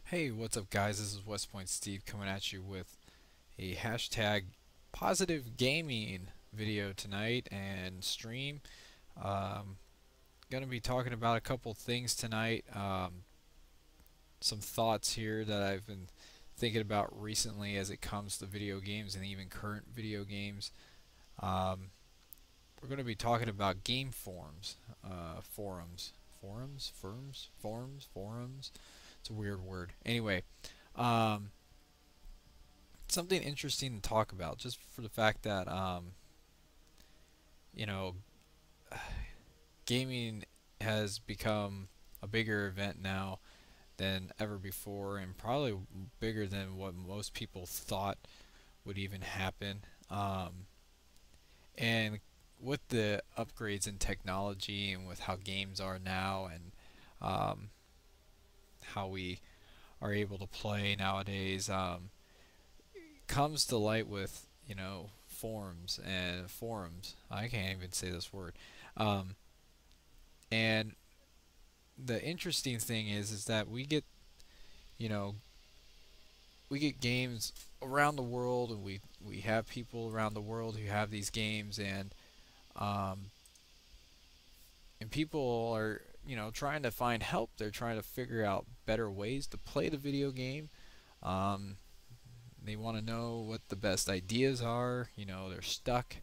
Hey, what's up, guys? This is Westpoint Steve coming at you with a hashtag positive gaming video tonight and stream. Um, Gonna be talking about a couple things tonight. Some thoughts here that I've been thinking about recently as it comes to video games and even current video games. Um, we're going to be talking about game forums. It's a weird word. Anyway. Um, Something interesting to talk about, just for the fact that you know, gaming has become a bigger event now than ever before, and probably bigger than what most people thought would even happen. And with the upgrades in technology and with how games are now and how we are able to play nowadays, comes to light with forums. I can't even say this word. Um, and the interesting thing is that you know we get games around the world, and we have people around the world who have these games, um, and people are trying to find help. They're trying to figure out better ways to play the video game. Um, they want to know what the best ideas are. They're stuck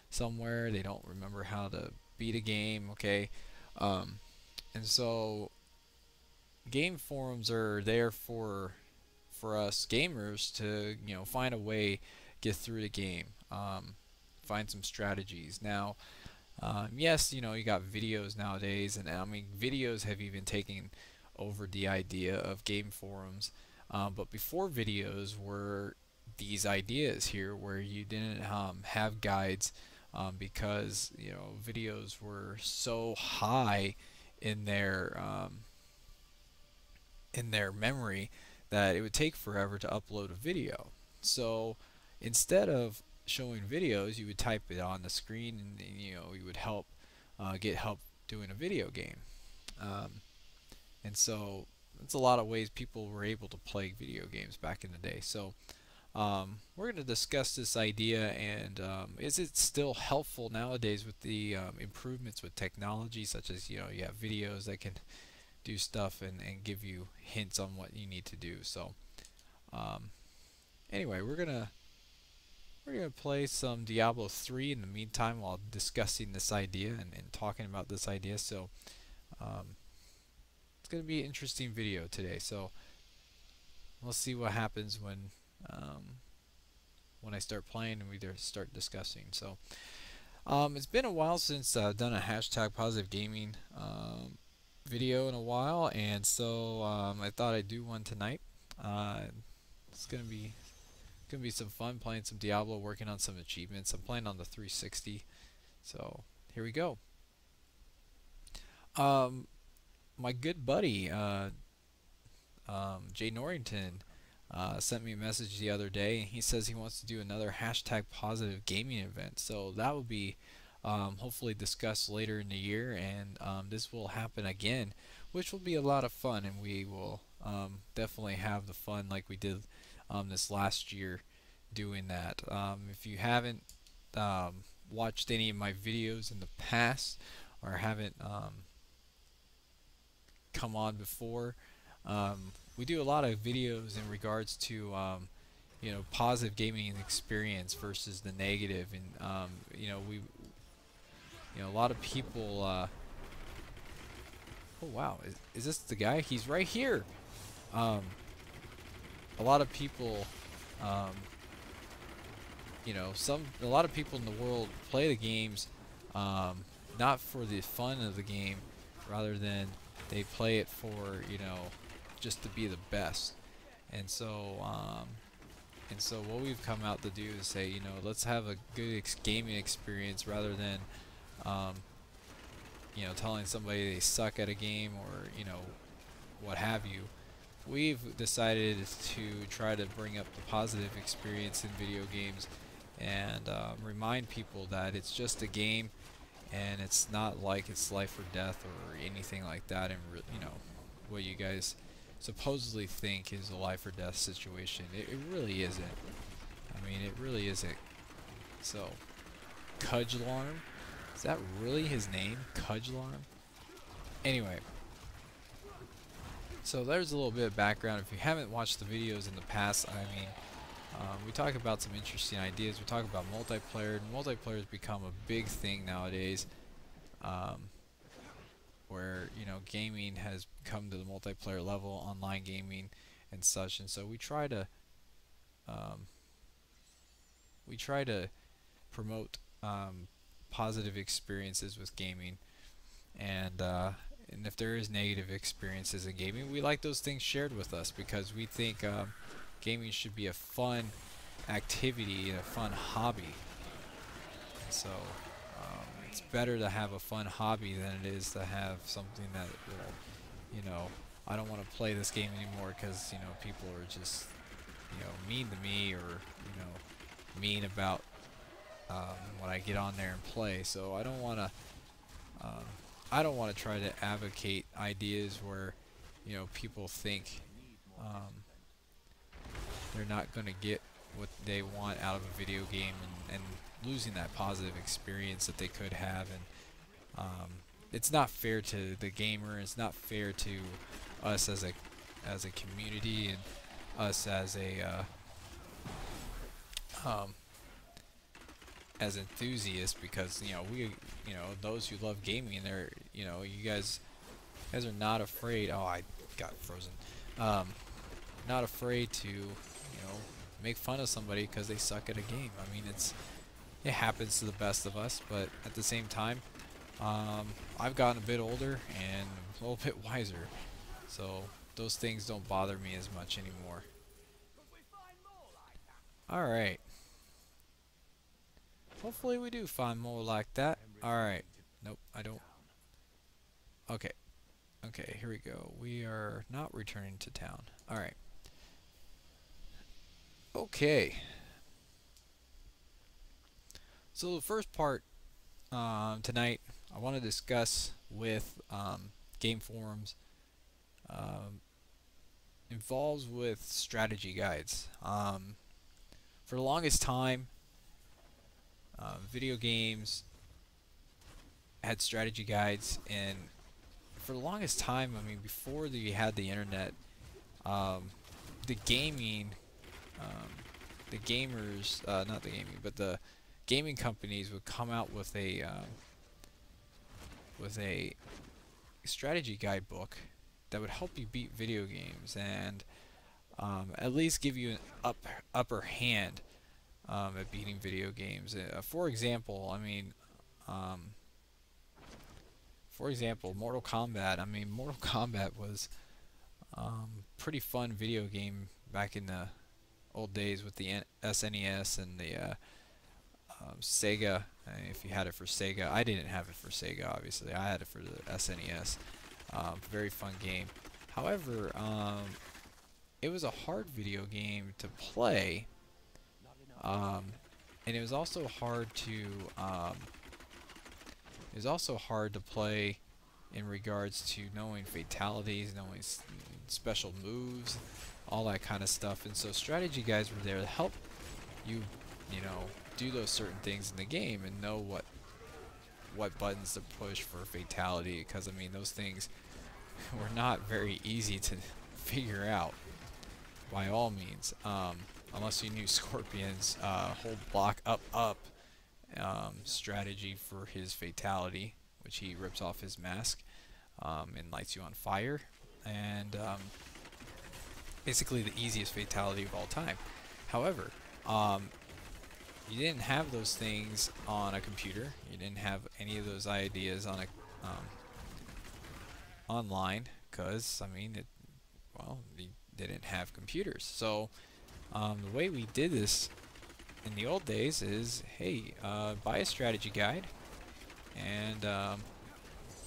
somewhere. They don't remember how to beat a game. Okay, um, and so game forums are there for us gamers to find a way get through the game. Find some strategies. Now, yes, you got videos nowadays, and I mean videos have even taken over the idea of game forums. But before videos were these ideas here where you didn't have guides, because videos were so high in their memory that it would take forever to upload a video. So instead of showing videos, you would type it on the screen, and you would get help doing a video game. Um, and so that's a lot of ways people were able to play video games back in the day. So we're going to discuss this idea, and is it still helpful nowadays with the improvements with technology, such as you have videos that can do stuff and give you hints on what you need to do. So um, anyway, we're gonna play some Diablo 3 in the meantime while discussing this idea and talking about this idea. So um, it's gonna be an interesting video today. So we'll see what happens when I start playing and we start discussing. So it's been a while since I've done a hashtag positive gaming video in a while, and so I thought I'd do one tonight. It's gonna be some fun playing some Diablo, working on some achievements. I'm playing on the 360, so here we go. Um, my good buddy Jay Norrington sent me a message the other day, and he says he wants to do another hashtag positive gaming event. So that will be hopefully discussed later in the year, and this will happen again, which will be a lot of fun, and we will definitely have the fun like we did this last year doing that. If you haven't watched any of my videos in the past, or haven't come on before, we do a lot of videos in regards to positive gaming experience versus the negative, and a lot of people. Oh wow, is this the guy? He's right here. Um, a lot of people, um, a lot of people in the world play the games not for the fun of the game, rather than they play it for just to be the best. And so what we've come out to do is say, let's have a good gaming experience rather than um, telling somebody they suck at a game, or what have you. We've decided to try to bring up the positive experience in video games, and remind people that it's just a game, and it's not like it's life or death or anything like that. And what you guys supposedly think is a life or death situation. It really isn't. I mean, it really isn't. So, Cudgelarm? Is that really his name? Cudgelarm? Anyway, so there's a little bit of background. If you haven't watched the videos in the past, I mean, we talk about some interesting ideas. We talk about multiplayer. Multiplayer has become a big thing nowadays, where gaming has come to the multiplayer level, online gaming and such. And so um, we try to promote positive experiences with gaming, and if there is negative experiences in gaming, we like those things shared with us because we think gaming should be a fun activity and a fun hobby. So it's better to have a fun hobby than it is to have something that will, I don't want to play this game anymore because people are just mean to me, or mean about when I get on there and play. So I don't want to try to advocate ideas where people think they're not going to get what they want out of a video game, and losing that positive experience that they could have. And it's not fair to the gamer. It's not fair to us as a community, and us as a as enthusiasts, because those who love gaming, they're you guys are not afraid. Oh, I got frozen. Not afraid to make fun of somebody because they suck at a game. I mean, it happens to the best of us, but at the same time, I've gotten a bit older and a little bit wiser, so those things don't bother me as much anymore. Alright. Hopefully we do find more like that. Alright. Nope, I don't. Okay. Okay, here we go. We are not returning to town. Alright. Okay. So the first part tonight I want to discuss with game forums involves with strategy guides. For the longest time, video games had strategy guides, and for the longest time, I mean, before you had the internet, the gaming, the gamers, not the gaming, but the gaming companies would come out with a strategy guidebook that would help you beat video games, and at least give you an upper hand at beating video games. For example, I mean, Mortal Kombat. I mean, Mortal Kombat was pretty fun video game back in the old days with the SNES and the Sega. If you had it for Sega, I didn't have it for Sega. Obviously, I had it for the SNES. Very fun game. However, it was a hard video game to play, and it was also hard to play in regards to knowing fatalities, knowing special moves, all that kind of stuff. And so strategy guides were there to help you, do those certain things in the game and know what buttons to push for fatality. Because I mean, those things were not very easy to figure out by all means, unless you knew Scorpion's hold block up strategy for his fatality, which he rips off his mask and lights you on fire, and basically the easiest fatality of all time. However, you didn't have those things on a computer. You didn't have any of those ideas on a online, because I mean, you didn't have computers. So the way we did this in the old days is, hey, buy a strategy guide, and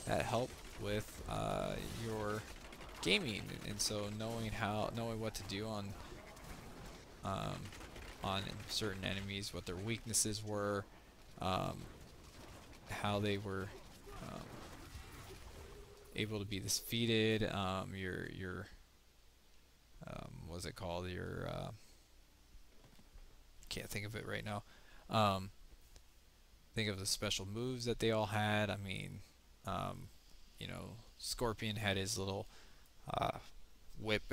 that helped with your gaming, and so knowing what to do on certain enemies, what their weaknesses were, how they were able to be defeated, your what's it called? Your can't think of it right now. Um, think of the special moves that they all had. I mean, um, you know, Scorpion had his little uh, whip,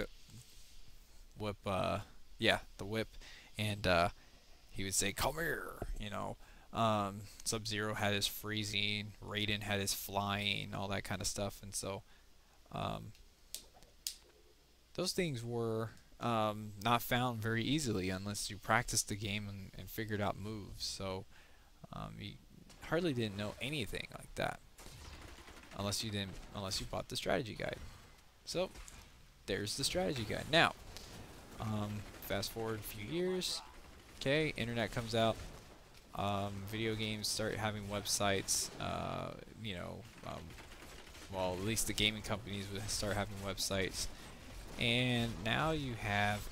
whip, yeah, the whip, and he would say, "Come here," you know. Sub-Zero had his freezing, Raiden had his flying, all that kind of stuff, and so um, those things were not found very easily unless you practiced the game and figured out moves. So you hardly didn't know anything like that unless you bought the strategy guide. So there's the strategy guide. Now, fast forward a few years. Okay, internet comes out. Video games start having websites. You know, well, at least the gaming companies would start having websites, and now you have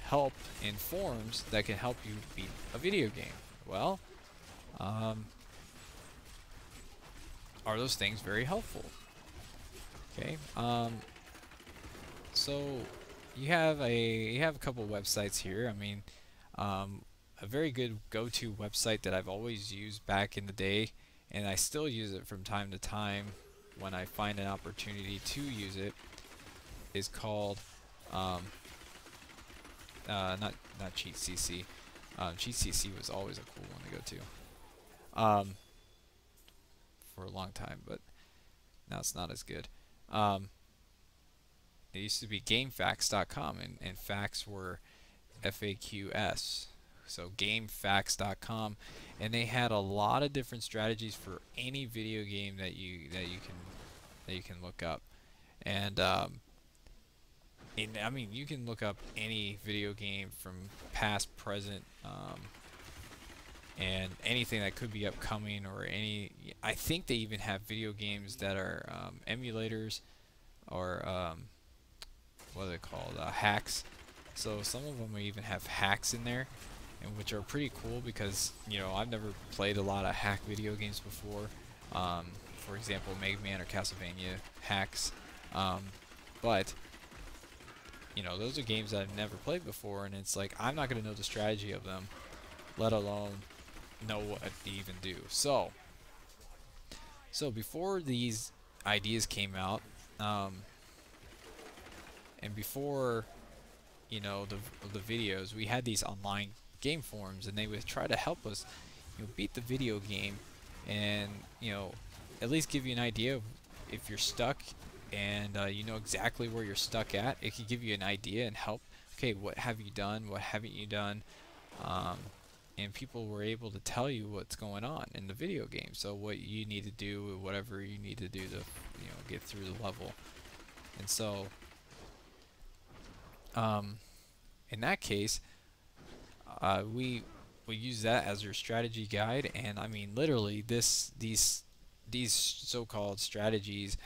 help in forums that can help you beat a video game. Well, are those things very helpful? Okay. So you have a couple websites here. I mean, a very good go-to website that I've always used back in the day, and I still use it from time to time when I find an opportunity to use it, is called not CheatCC. CheatCC was always a cool one to go to for a long time, but now it's not as good. It used to be GameFAQs.com, and facts were FAQs. So GameFAQs.com, and they had a lot of different strategies for any video game that you can look up, and I mean, you can look up any video game from past, present, and anything that could be upcoming, or any. I think they even have video games that are emulators, or what are they called? Hacks. So some of them even have hacks in there, and which are pretty cool because, you know, I've never played a lot of hack video games before. For example, Mega Man or Castlevania hacks, but you know, those are games that I've never played before, and it's like I'm not going to know the strategy of them, let alone know what they even do. So before these ideas came out, and before, you know, the videos, we had these online game forums, and they would try to help us, you know, beat the video game, and, you know, at least give you an idea of if you're stuck, and you know exactly where you're stuck at. It could give you an idea and help. Okay, what have you done? What haven't you done? And people were able to tell you what's going on in the video game. So what you need to do, whatever you need to do to, you know, get through the level. And so, in that case, we use that as your strategy guide. And I mean, literally, these so-called strategies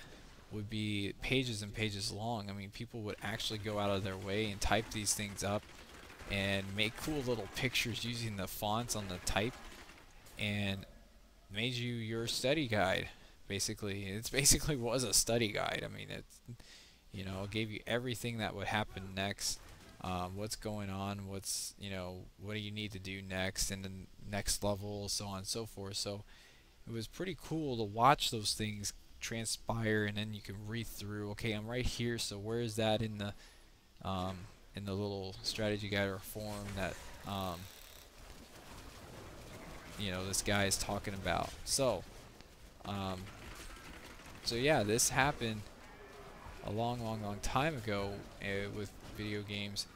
would be pages and pages long. I mean, people would actually go out of their way and type these things up and make cool little pictures using the fonts on the type, and made you your study guide. Basically, it basically was a study guide. I mean, it, you know, gave you everything that would happen next, what's going on, what's, you know, what do you need to do next, and the next level, so on and so forth. So it was pretty cool to watch those things transpire, and then you can read through, okay, I'm right here, so where is that in the little strategy guide or form that you know, this guy is talking about. So yeah, this happened a long time ago with video games,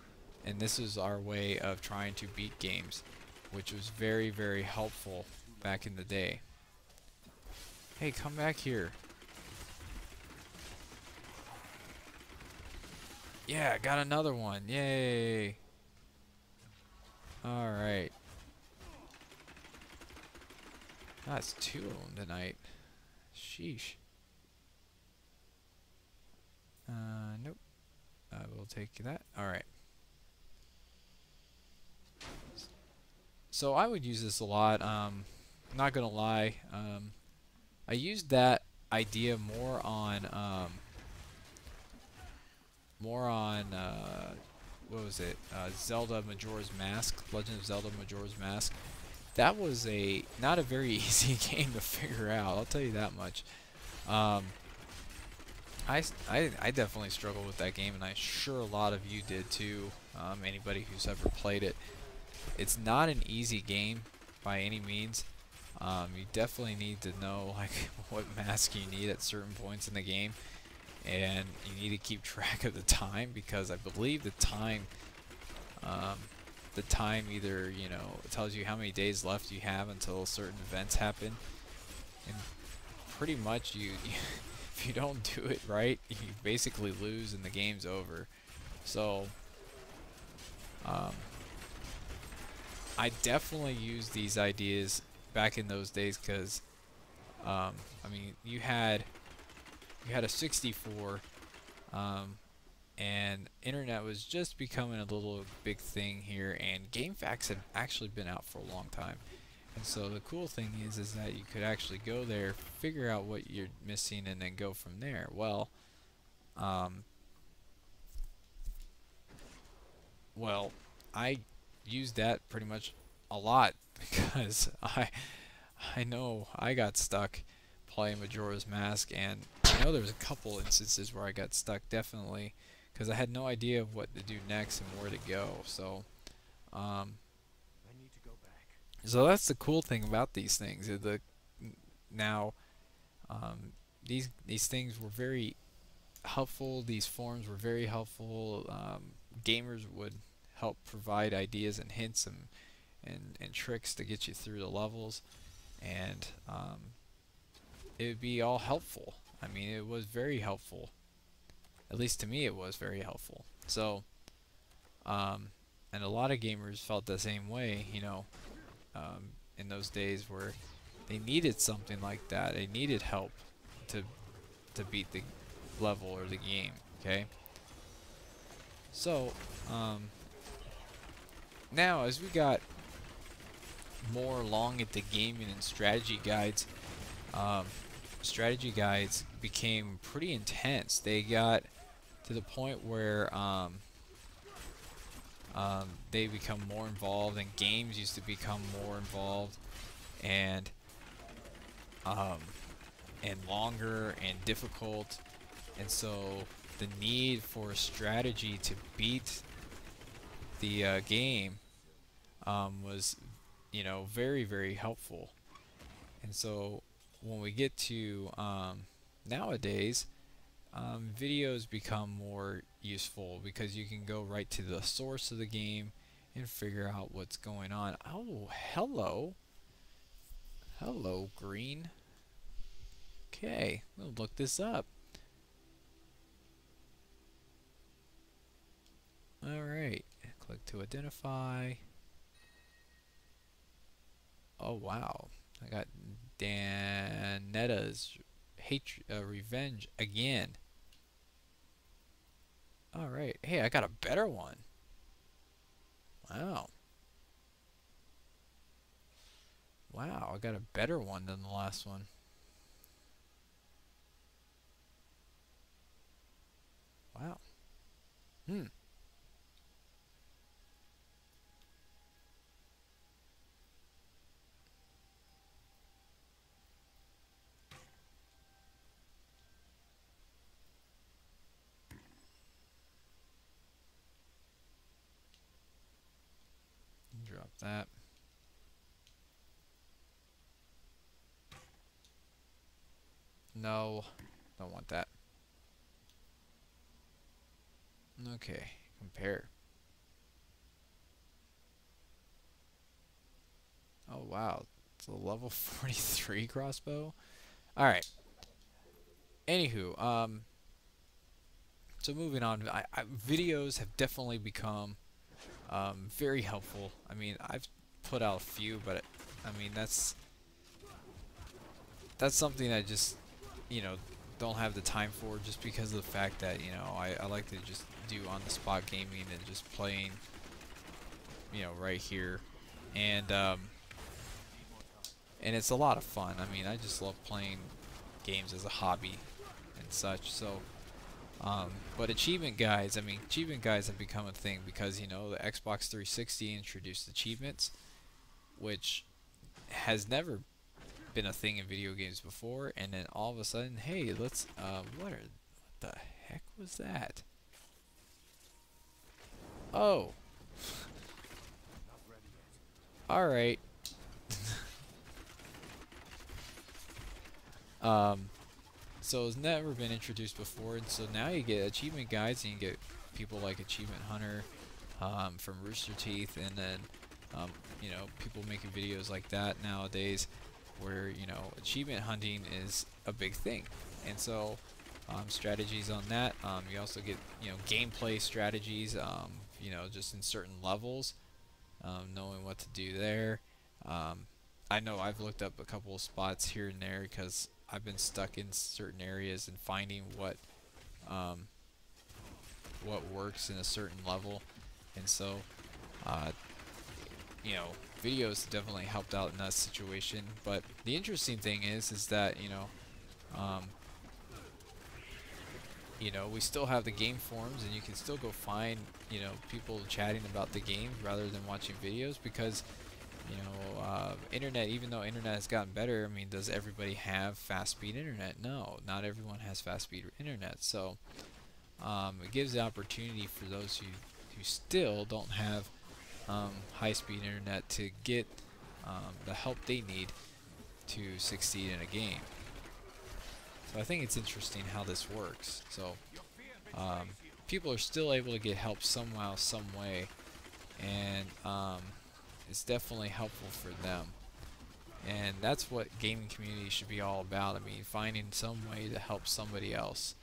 and this is our way of trying to beat games, which was very helpful back in the day. Hey, come back here. Yeah, got another one. Yay. Alright. That's 2 of them tonight. Sheesh. Nope. I will take that. Alright. So I would use this a lot. Not gonna lie. I used that idea more on more on what was it? Zelda Majora's Mask, Legend of Zelda Majora's Mask. That was not a very easy game to figure out. I'll tell you that much. Um, I definitely struggled with that game, and I'm sure a lot of you did too. Anybody who's ever played it. It's not an easy game by any means. You definitely need to know like what mask you need at certain points in the game, and you need to keep track of the time, because I believe the time either, you know, tells you how many days left you have until certain events happen, and pretty much you if you don't do it right, you basically lose and the game's over. So I definitely used these ideas back in those days, because I mean, you had a 64, and internet was just becoming a little big thing here, and GameFAQs had actually been out for a long time. And so the cool thing is that you could actually go there, figure out what you're missing, and then go from there. Well, I used that pretty much a lot because I know I got stuck playing Majora's Mask, and I know there was a couple instances where I got stuck, definitely, because I had no idea of what to do next and where to go. So, I need to go back. So that's the cool thing about these things. Now, these things were very helpful. These forums were very helpful. Gamers would help provide ideas and hints and tricks to get you through the levels, and it would be all helpful. I mean, it was very helpful. At least to me, it was very helpful. So, and a lot of gamers felt the same way, you know, in those days where they needed something like that. They needed help to beat the level or the game. Okay. So, now as we got more along at the gaming and strategy guides, became pretty intense. They got to the point where they become more involved, and games used to become more involved, and longer and difficult, and so the need for strategy to beat the game was, you know, very, very helpful. And so when we get to nowadays, videos become more useful because you can go right to the source of the game and figure out what's going on. Oh, hello. Hello, green. Okay, we'll look this up. Alright, click to identify. Oh wow, I got Danetta's revenge again. Alright, hey, I got a better one. Wow. Wow, I got a better one than the last one. Wow. Drop that. No, don't want that. Okay, compare. Oh wow, it's a level 43 crossbow. All right. Anywho, so moving on, videos have definitely become very helpful. I mean, I've put out a few, but I mean that's something I just, you know, don't have the time for, just because of the fact that, you know, I like to just do on the spot gaming and just playing, you know, right here, and it's a lot of fun. I mean, I just love playing games as a hobby and such. So But achievement guides, I mean, achievement guides have become a thing because, you know, the Xbox 360 introduced achievements, which has never been a thing in video games before, and then all of a sudden, hey, let's, what the heck was that? Oh, alright. Um, so it's never been introduced before, and so now you get achievement guides, and you get people like Achievement Hunter, from Rooster Teeth, and then, you know, people making videos like that nowadays, where, you know, achievement hunting is a big thing, and so, strategies on that. You also get, you know, gameplay strategies, you know, just in certain levels, knowing what to do there. Um, I know I've looked up a couple of spots here and there because I've been stuck in certain areas and finding um, what works in a certain level, and so, uh, you know, videos definitely helped out in that situation. But the interesting thing is that, um, we still have the game forums, and you can still go find, people chatting about the game rather than watching videos, because, internet, even though internet has gotten better, I mean, does everybody have fast speed internet? No, not everyone has fast speed internet. So, it gives the opportunity for those who still don't have, high speed internet to get, the help they need to succeed in a game. So I think it's interesting how this works. So, people are still able to get help somehow, some way, and, it's definitely helpful for them. And that's what gaming community should be all about. I mean, finding some way to help somebody else.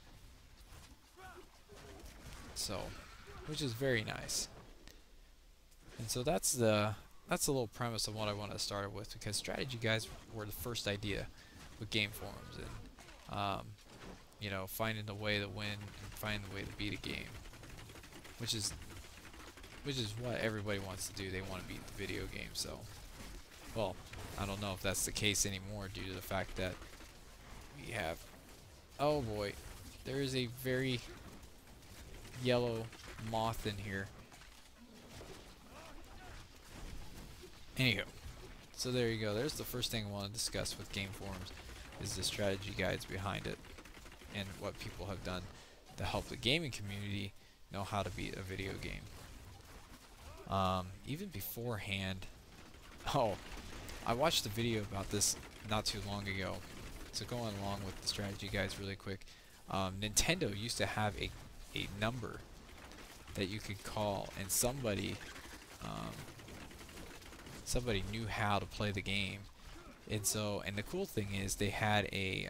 So, which is very nice. And so that's the little premise of what I want to start with, because strategy guides were the first idea with game forums, and, finding the way to win and finding the way to beat a game, which is what everybody wants to do. They want to beat the video game. So, well, I don't know if that's the case anymore due to the fact that we have, oh boy, there is a very yellow moth in here. Anywho, so there you go. There's the first thing I want to discuss with game forums, is the strategy guides behind it and what people have done to help the gaming community know how to beat a video game. Even beforehand, oh, I watched a video about this not too long ago. So going along with the strategy guides really quick, Nintendo used to have a number that you could call, and somebody knew how to play the game. And so, and the cool thing is they had a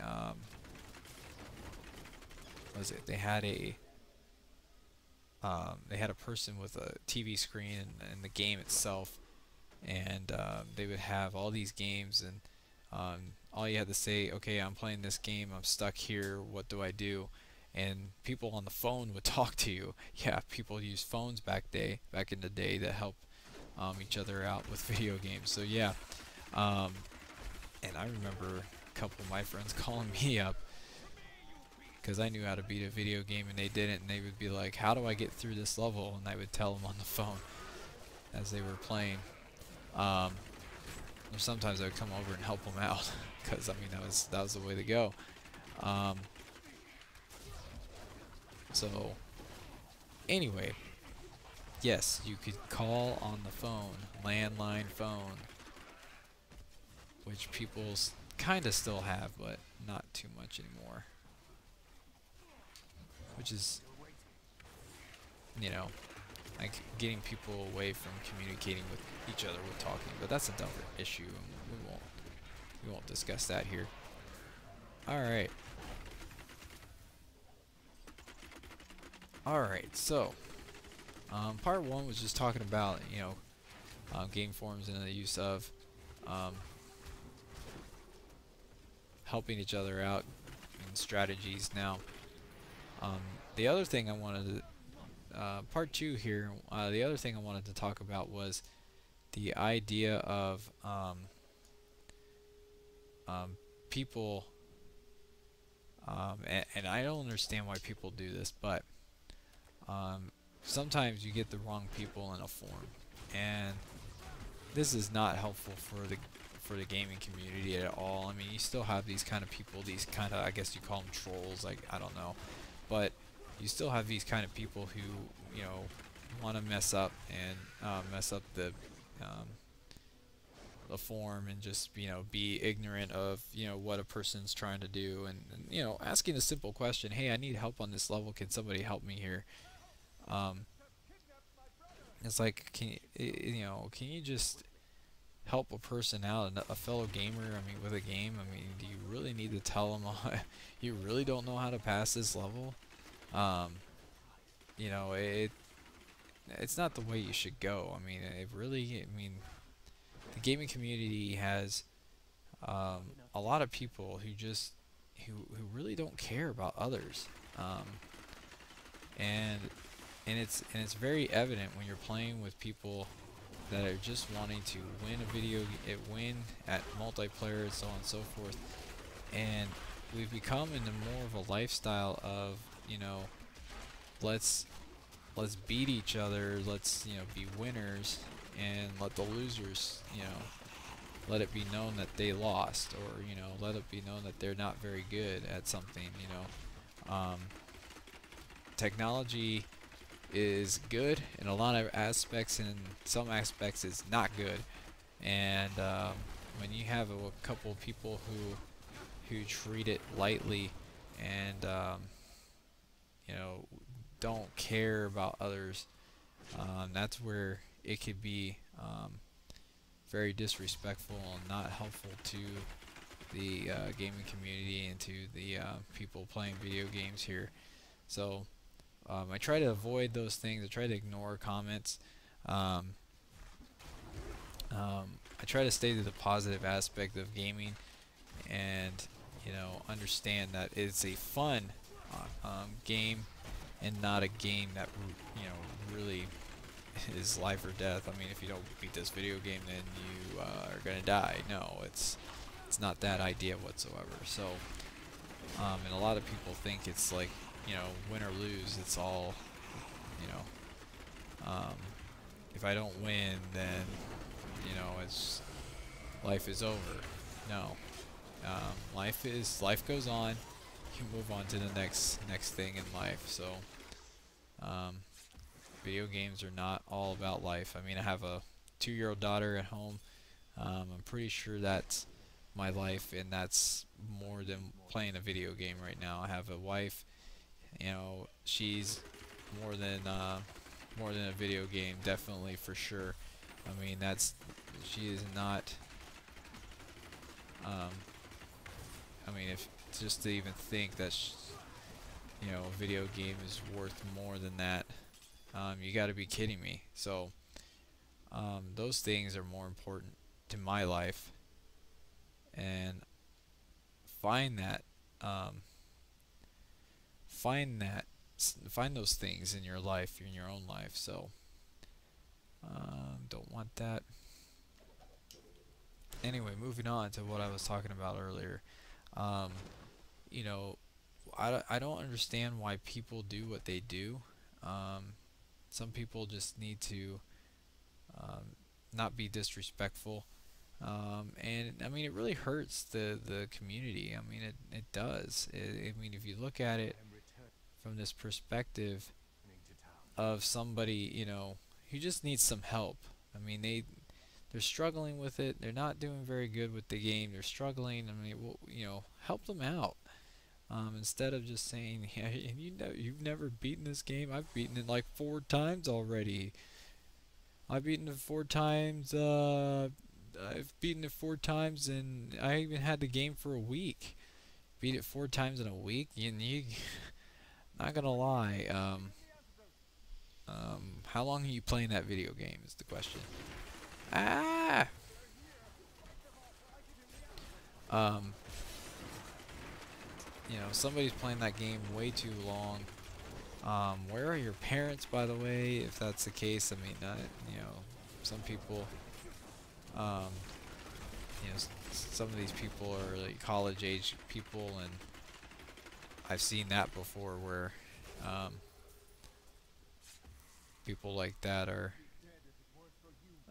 they had a person with a TV screen and the game itself, and they would have all these games, and all you had to say, okay, I'm playing this game, I'm stuck here, what do I do? And people on the phone would talk to you. Yeah, people used phones back in the day to help each other out with video games. So yeah, and I remember a couple of my friends calling me up because I knew how to beat a video game and they didn't, and they would be like, how do I get through this level? And I would tell them on the phone as they were playing. Or sometimes I would come over and help them out because, I mean, that was the way to go. So anyway, yes, you could call on the phone, landline phone, which people kind of still have, but not too much anymore. Which is, like getting people away from communicating with each other with talking. But that's a different issue, and we won't discuss that here. All right. All right. So, part one was just talking about game forums and the use of helping each other out and strategies. Now, the other thing I wanted to, part two here, the other thing I wanted to talk about was the idea of people And I don't understand why people do this, but um, sometimes you get the wrong people in a forum, and this is not helpful for the gaming community at all. I mean, you still have these kind of people, these kind of, I guess you call them trolls, like, I don't know, but you still have these kind of people who, you know, want to mess up and mess up um, the form, and just, you know, be ignorant of, you know, what a person's trying to do, and you know, asking a simple question, hey, I need help on this level, can somebody help me here? um, it's like, you know, can you just help a person out, a fellow gamer, I mean, with a game? I mean, do you really need to tell them you really don't know how to pass this level? um, you know, it's not the way you should go. I mean, it really, I mean, the gaming community has a lot of people who just who really don't care about others, um, and it's very evident when you're playing with people that are just wanting to win a win at multiplayer and so on and so forth. And we've become into more of a lifestyle of, you know, let's beat each other, let's, you know, be winners, and let the losers, you know, let it be known that they lost, or, you know, let it be known that they're not very good at something, you know. Technology is good in a lot of aspects, and in some aspects it's not good. And when you have a couple of people who treat it lightly, and you know, don't care about others, that's where it could be very disrespectful and not helpful to the gaming community and to the people playing video games here. So I try to avoid those things. I try to ignore comments. Um, I try to stay to the positive aspect of gaming, and, you know, understand that it's a fun game, and not a game that, you know, really is life or death. I mean, if you don't beat this video game, then you are gonna die. No, it's not that idea whatsoever. So, and a lot of people think it's like, you know, win or lose. It's all, you know, if I don't win, then, you know, it's life is over. No, life goes on. You move on to the next thing in life. So, video games are not all about life. I mean, I have a 2-year-old daughter at home. I'm pretty sure that's my life, and that's more than playing a video game right now. I have a wife. You know, she's more than a video game, definitely, for sure. I mean, she is not. I mean, if just to even think that you know, a video game is worth more than that, you got to be kidding me. So those things are more important to my life, and find that find those things in your life, in your own life. So don't want that. Anyway, moving on to what I was talking about earlier. You know, I don't understand why people do what they do. Some people just need to not be disrespectful. And I mean, it really hurts the community. I mean, it does. I mean, if you look at it from this perspective of somebody, you know, who just needs some help. I mean, they're struggling with it. They're not doing very good with the game. They're struggling. I mean, well, you know, help them out. Instead of just saying, yeah, you know, you've never beaten this game. I've beaten it like 4 times already. I've beaten it 4 times. I've beaten it 4 times, and I even had the game for a week. Beat it 4 times in a week. You not gonna lie. How long are you playing that video game? Is the question. Ah. You know, somebody's playing that game way too long. Where are your parents, by the way, if that's the case? I mean, you know, some people, you know, some of these people are like college-age people, and I've seen that before where um, people like that are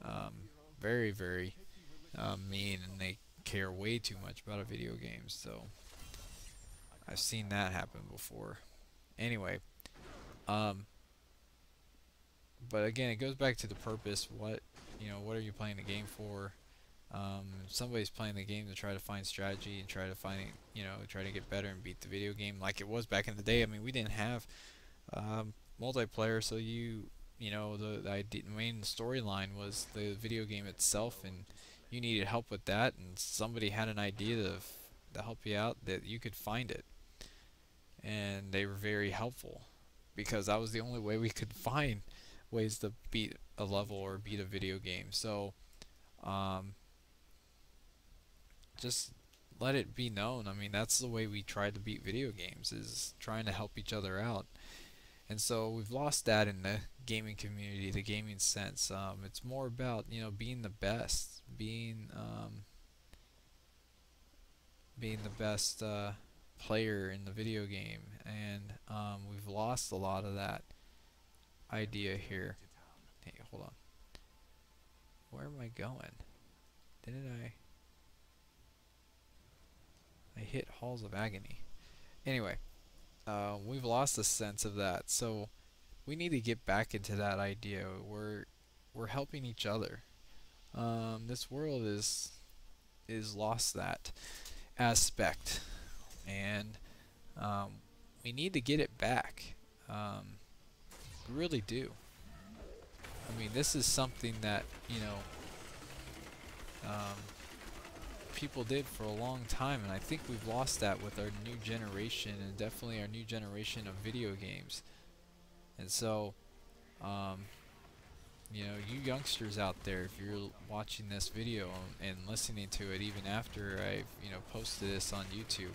um, very, very mean, and they care way too much about a video game. So I've seen that happen before. Anyway, um, but again, it goes back to the purpose. What are you playing the game for? Somebody's playing the game to try to find strategy and try to try to get better and beat the video game like it was back in the day. I mean, we didn't have multiplayer, so the main storyline was the video game itself, and you needed help with that, and somebody had an idea to help you out, that you could find it, and they were very helpful because that was the only way we could find ways to beat a level or beat a video game. So um, just let it be known. I mean, that's the way we try to beat video games, is trying to help each other out. And so we've lost that in the gaming community, the gaming sense. It's more about being the best, being the best player in the video game, and we've lost a lot of that idea here. Hey, hold on. Where am I going? Didn't I hit Halls of Agony? Anyway, we've lost a sense of that, so we need to get back into that idea. We're helping each other. This world is lost that aspect, and we need to get it back. We really do. I mean, this is something that people did for a long time, and I think we've lost that with our new generation, and definitely our new generation of video games. And so, you youngsters out there, if you're watching this video and listening to it even after I've posted this on YouTube,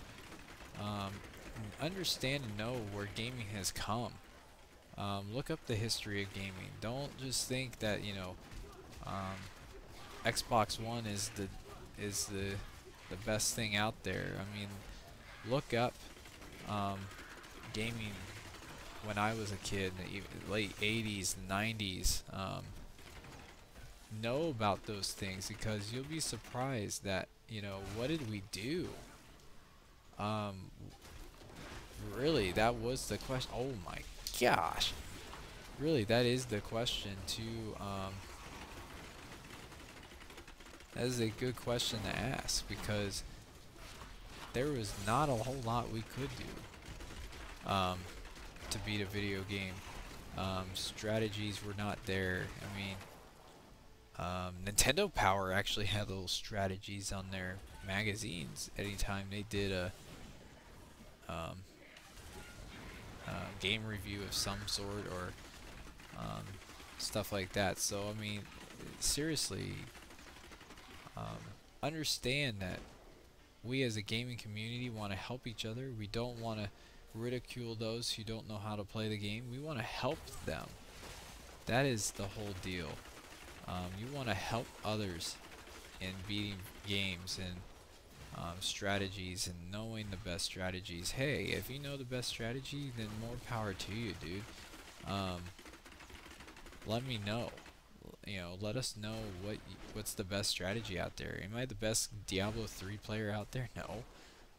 understand and know where gaming has come. Look up the history of gaming. Don't just think that Xbox One is the best thing out there. I mean, look up gaming when I was a kid, late 80s, 90s. Know about those things, because you'll be surprised that what did we do? Really, that was the question. Oh my gosh, really, that is the question to that is a good question to ask, because there was not a whole lot we could do to beat a video game. Strategies were not there. I mean, Nintendo Power actually had little strategies on their magazines anytime they did a game review of some sort, or stuff like that. So I mean, seriously, understand that we as a gaming community want to help each other. We don't want to ridicule those who don't know how to play the game. We want to help them. That is the whole deal. You want to help others in beating games and strategies, and knowing the best strategies. Hey, if you know the best strategy, then more power to you, dude. Let me know. Let us know what's the best strategy out there. Am I the best Diablo 3 player out there? No.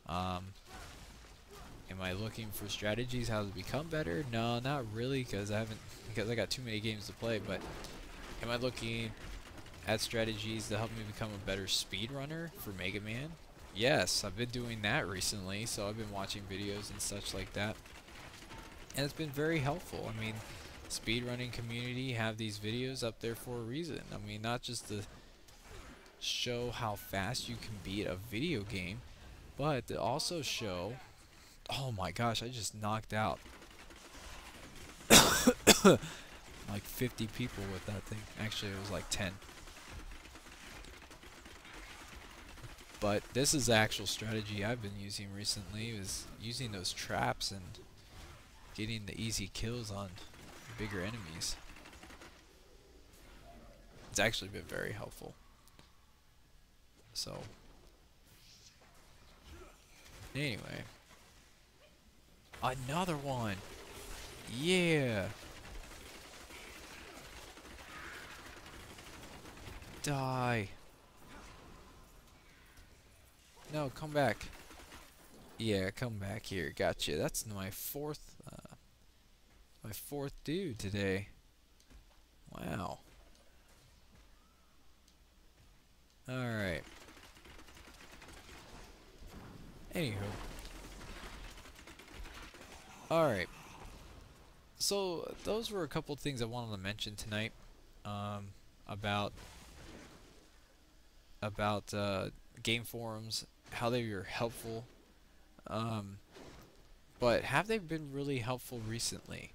Am I looking for strategies how to become better? No, not really, because I got too many games to play. But am I looking at strategies to help me become a better speedrunner for Mega Man? Yes, I've been doing that recently, so I've been watching videos and such like that, and it's been very helpful. I mean, speedrunning community have these videos up there for a reason. I mean, not just to show how fast you can beat a video game, but to also show... Oh my gosh, I just knocked out like 50 people with that thing. Actually, it was like 10. But this is the actual strategy I've been using recently, is using those traps and getting the easy kills on bigger enemies. It's actually been very helpful. So, anyway. Another one. Yeah. Die. No, come back. Yeah, come back here. Gotcha. That's my fourth dude today. Wow. Alright. Anywho. Alright. So, those were a couple things I wanted to mention tonight. Um, about game forums, how they were helpful. Um, but have they been really helpful recently?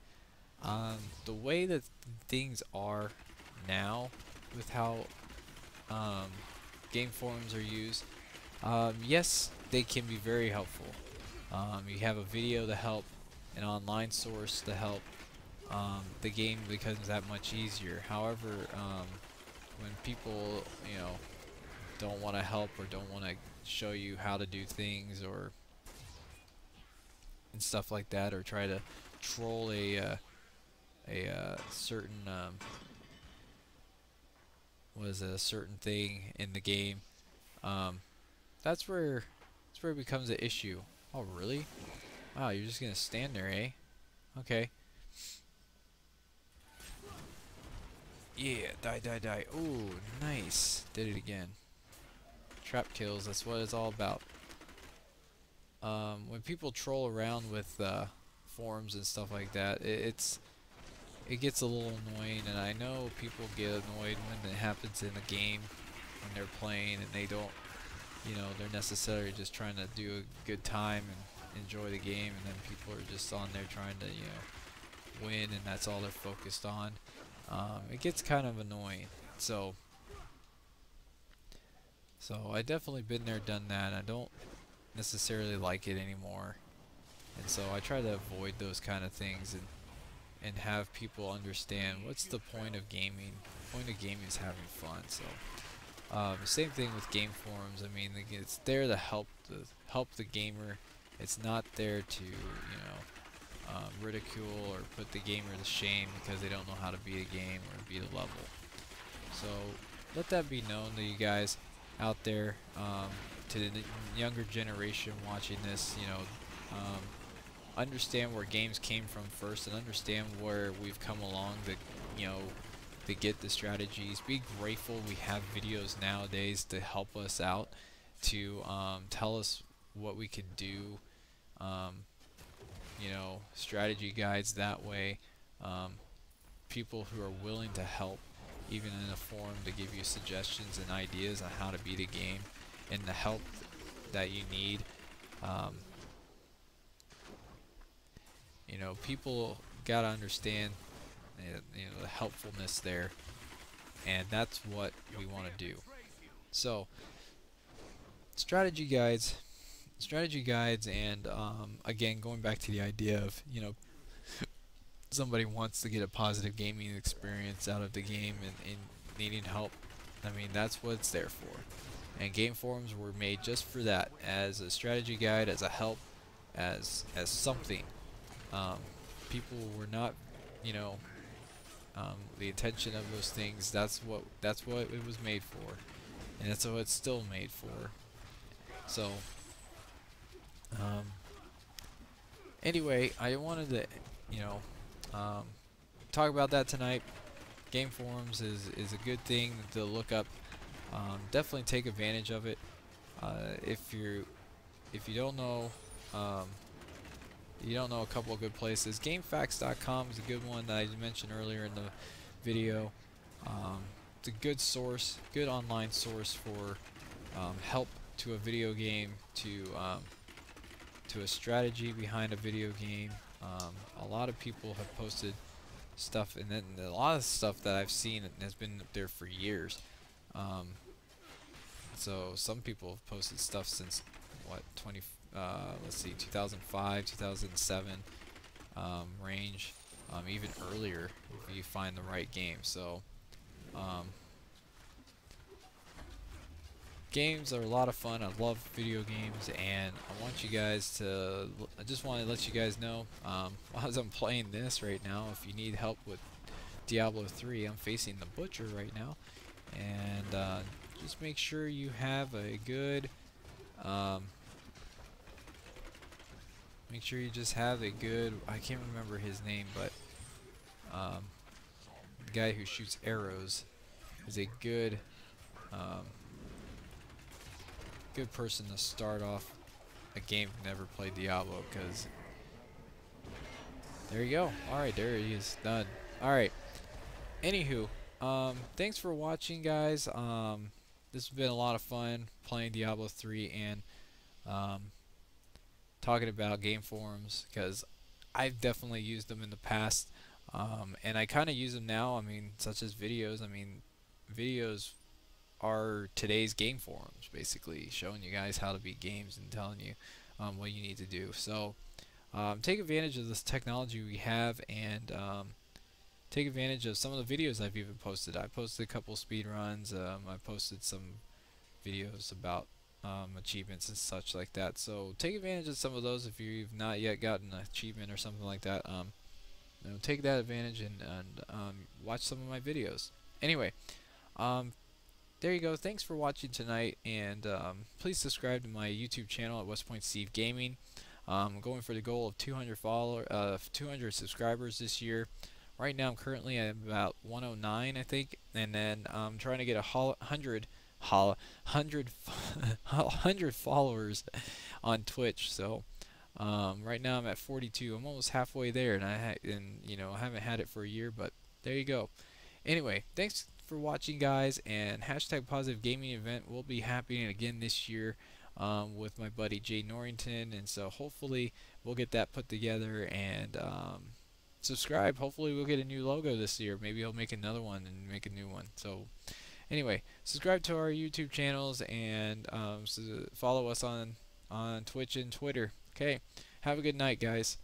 The way that things are now, with how um, game forums are used, yes, they can be very helpful. You have a video to help, an online source to help. The game becomes that much easier. However, when people, don't want to help or don't want to show you how to do things or and stuff like that, or try to troll a certain a certain thing in the game, um, that's where it becomes an issue. Oh really? Wow, you're just gonna stand there, eh? Okay. Yeah, die, die, die. Ooh, nice. Did it again. Trap kills, that's what it's all about. When people troll around with forums and stuff like that, it gets a little annoying, and I know people get annoyed when it happens in a game when they're playing and they don't, they're necessarily just trying to do a good time and enjoy the game, and then people are just on there trying to, win, and that's all they're focused on. It gets kind of annoying. So I definitely been there, done that. I don't necessarily like it anymore, and so I try to avoid those kind of things and have people understand what's the point of gaming. The point of gaming is having fun. So same thing with game forums. I mean, it's there to help the gamer. It's not there to ridicule or put the gamer to shame because they don't know how to beat a game or beat a level. So let that be known to you guys out there, to the younger generation watching this. Understand where games came from first, and understand where we've come along to get the strategies. Be grateful we have videos nowadays to help us out, to tell us what we can do, strategy guides that way, people who are willing to help, even in a forum, to give you suggestions and ideas on how to beat a game and the help that you need. People gotta understand, the helpfulness there, and that's what we want to do. So, strategy guides, and again, going back to the idea of, somebody wants to get a positive gaming experience out of the game and needing help. I mean, that's what it's there for. And game forums were made just for that, as a strategy guide, as a help, as something. People were not, the intention of those things. That's what it was made for, and that's what it's still made for. So, anyway, I wanted to, talk about that tonight. Game forums is a good thing to look up. Definitely take advantage of it. If you don't know, a couple of good places. GameFAQs.com is a good one that I mentioned earlier in the video. It's a good source, good online source for help to a video game, to a strategy behind a video game. A lot of people have posted stuff, and then a lot of stuff that I've seen has been there for years. So some people have posted stuff since what, 2005, 2007 range, even earlier if you find the right game. So games are a lot of fun. I love video games, and I want you guys to. I just want to let you guys know, as I'm playing this right now, if you need help with Diablo 3, I'm facing the Butcher right now, and just make sure you have a good. Um, Make sure you just have a good. I can't remember his name, but um, the guy who shoots arrows is a good. Um, Good person to start off a game who never played Diablo, because there you go. Alright, there he is. Done. Alright. Anywho, thanks for watching, guys. This has been a lot of fun playing Diablo 3 and um, talking about game forums, because I've definitely used them in the past, and I kind of use them now. I mean, such as videos. I mean, videos are today's game forums, basically showing you guys how to beat games and telling you what you need to do. So take advantage of this technology we have, and take advantage of some of the videos I've even posted. I posted a couple speed runs. I posted some videos about achievements and such like that. So take advantage of some of those if you've not yet gotten an achievement or something like that. Take that advantage and watch some of my videos. Anyway, there you go. Thanks for watching tonight, and please subscribe to my YouTube channel at Westpoint Gaming. I'm going for the goal of 200 subscribers this year. Right now, I'm currently at about 109, I think, and then I'm trying to get 100 followers on Twitch. So right now I'm at 42. I'm almost halfway there, and I haven't had it for a year, but there you go. Anyway, thanks for watching, guys, and hashtag Positive Gaming event will be happening again this year with my buddy Jay Norrington, and so hopefully we'll get that put together, and subscribe. Hopefully we'll get a new logo this year. Maybe he'll make another one and make a new one. So anyway, subscribe to our YouTube channels, and follow us on Twitch and Twitter. Okay, have a good night, guys.